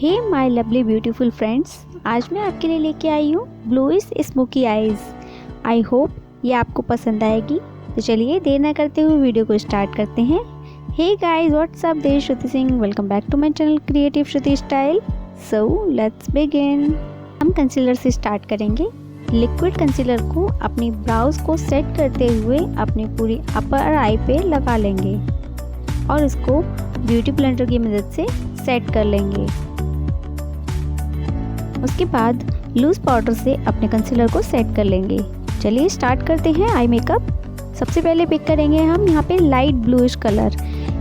Hey my lovely beautiful friends, आज मैं आपके लिए लेके आई हूँ bluish smoky eyes. I hope ये आपको पसंद आएगी। तो चलिए देर ना करते हुए वीडियो को स्टार्ट करते हैं। Hey guys, what's up, this Shruti Singh, welcome back to my channel creative Shruti style. So let's begin. हम कंसीलर से स्टार्ट करेंगे। लिक्विड कंसीलर को अपनी ब्राउज को सेट करते हुए अपनी पूरी अपर आई पे लगा लेंगे और इसको ब्यूटी ब्लेंडर की मदद से सेट कर लेंगे। उसके बाद लूज पाउडर से अपने कंसीलर को सेट कर लेंगे। चलिए स्टार्ट करते हैं आई मेकअप। सबसे पहले पिक करेंगे हम यहाँ पे लाइट ब्लूइश कलर।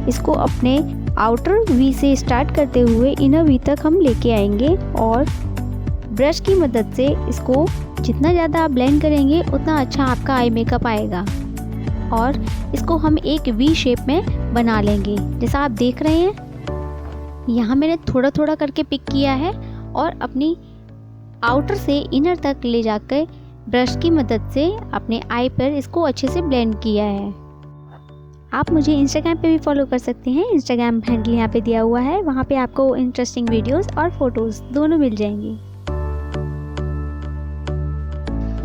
इसको अपने आउटर वी से स्टार्ट करते हुए इनर वी तक हम लेके आएंगे और ब्रश की मदद से इसको जितना ज़्यादा आप ब्लेंड करेंगे उतना अच्छा आपका आई मेकअप आएगा। और इसको हम एक वी शेप में बना लेंगे। जैसा आप देख रहे हैं यहाँ मैंने थोड़ा थोड़ा करके पिक किया है और अपनी आउटर से इनर तक ले जाकर ब्रश की मदद से अपने आई पर इसको अच्छे से ब्लेंड किया है। आप मुझे इंस्टाग्राम पे भी फॉलो कर सकते हैं। इंस्टाग्राम हैंडल यहाँ पे दिया हुआ है, वहाँ पे आपको इंटरेस्टिंग वीडियोस और फोटोज़ दोनों मिल जाएंगी।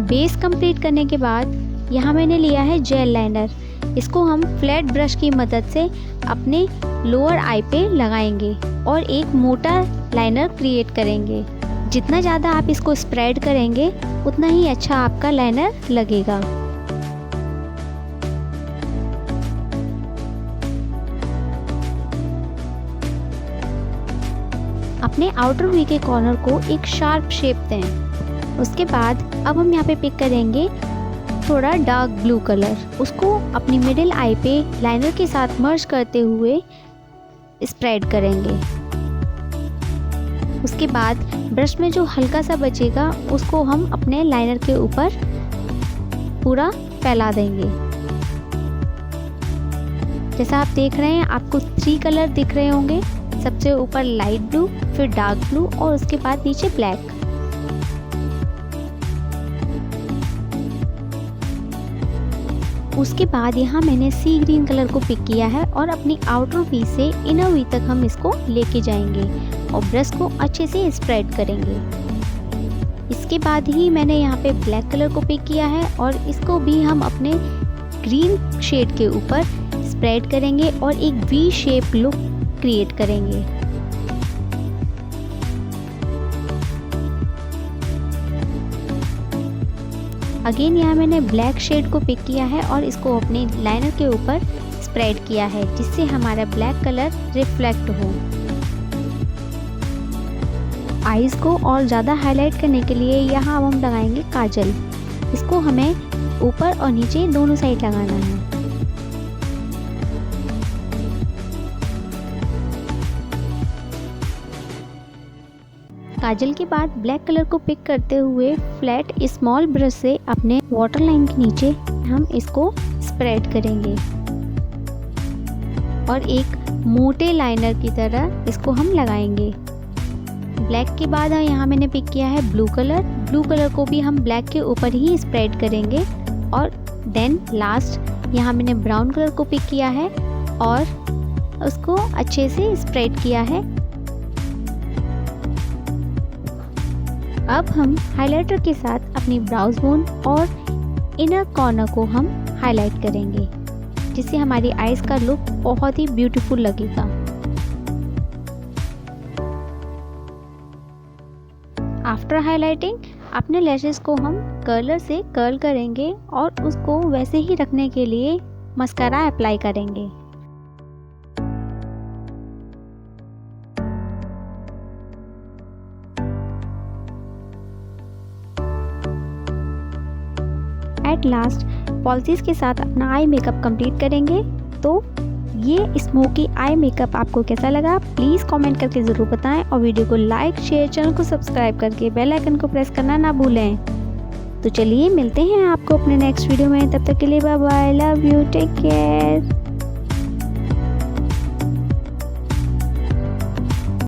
बेस कंप्लीट करने के बाद यहाँ मैंने लिया है जेल लाइनर। इसको हम फ्लैट ब्रश की मदद से अपने लोअर आई पे लगाएंगे और एक मोटा लाइनर क्रिएट करेंगे। जितना ज़्यादा आप इसको स्प्रेड करेंगे उतना ही अच्छा आपका लाइनर लगेगा। अपने आउटर वी के कॉर्नर को एक शार्प शेप दें। उसके बाद अब हम यहाँ पे पिक करेंगे थोड़ा डार्क ब्लू कलर। उसको अपनी मिडिल आई पे लाइनर के साथ मर्ज करते हुए स्प्रेड करेंगे। उसके बाद ब्रश में जो हल्का सा बचेगा उसको हम अपने लाइनर के ऊपर पूरा फैला देंगे। जैसा आप देख रहे हैं आपको 3 कलर दिख रहे होंगे। सबसे ऊपर लाइट ब्लू, फिर डार्क ब्लू और उसके बाद नीचे ब्लैक। उसके बाद यहाँ मैंने सी ग्रीन कलर को पिक किया है और अपनी आउटर वी से इनर वी तक हम इसको लेके जाएंगे और ब्रश को अच्छे से स्प्रेड करेंगे। इसके बाद ही मैंने यहाँ पे ब्लैक कलर को पिक किया है और इसको भी हम अपने ग्रीन शेड के ऊपर स्प्रेड करेंगे और एक वी शेप लुक क्रिएट करेंगे। अगेन यहाँ मैंने ब्लैक शेड को पिक किया है और इसको अपने लाइनर के ऊपर स्प्रेड किया है जिससे हमारा ब्लैक कलर रिफ्लेक्ट हो। आईज को और ज़्यादा हाईलाइट करने के लिए यहाँ अब हम लगाएंगे काजल। इसको हमें ऊपर और नीचे दोनों साइड लगाना है। काजल के बाद ब्लैक कलर को पिक करते हुए फ्लैट स्मॉल ब्रश से अपने वाटर लाइन के नीचे हम इसको स्प्रेड करेंगे और एक मोटे लाइनर की तरह इसको हम लगाएंगे। ब्लैक के बाद यहाँ मैंने पिक किया है ब्लू कलर। ब्लू कलर को भी हम ब्लैक के ऊपर ही स्प्रेड करेंगे और देन लास्ट यहाँ मैंने ब्राउन कलर को पिक किया है और उसको अच्छे से स्प्रेड किया है। अब हम हाइलाइटर के साथ अपनी ब्राउज बोन और इनर कॉर्नर को हम हाईलाइट करेंगे जिससे हमारी आईज का लुक बहुत ही ब्यूटीफुल लगेगा। आफ्टर हाइलाइटिंग अपने लैशेस को हम कर्लर से कर्ल करेंगे और उसको वैसे ही रखने के लिए मस्कारा अप्लाई करेंगे। एट लास्ट पॉलिसीज के साथ अपना आई मेकअप कंप्लीट करेंगे। तो ये स्मोकी आई मेकअप आपको कैसा लगा प्लीज़ कमेंट करके ज़रूर बताएं और वीडियो को लाइक, शेयर, चैनल को सब्सक्राइब करके बेल आइकन को प्रेस करना ना भूलें। तो चलिए मिलते हैं आपको अपने नेक्स्ट वीडियो में। तब तक के लिए bye bye, love you, take care.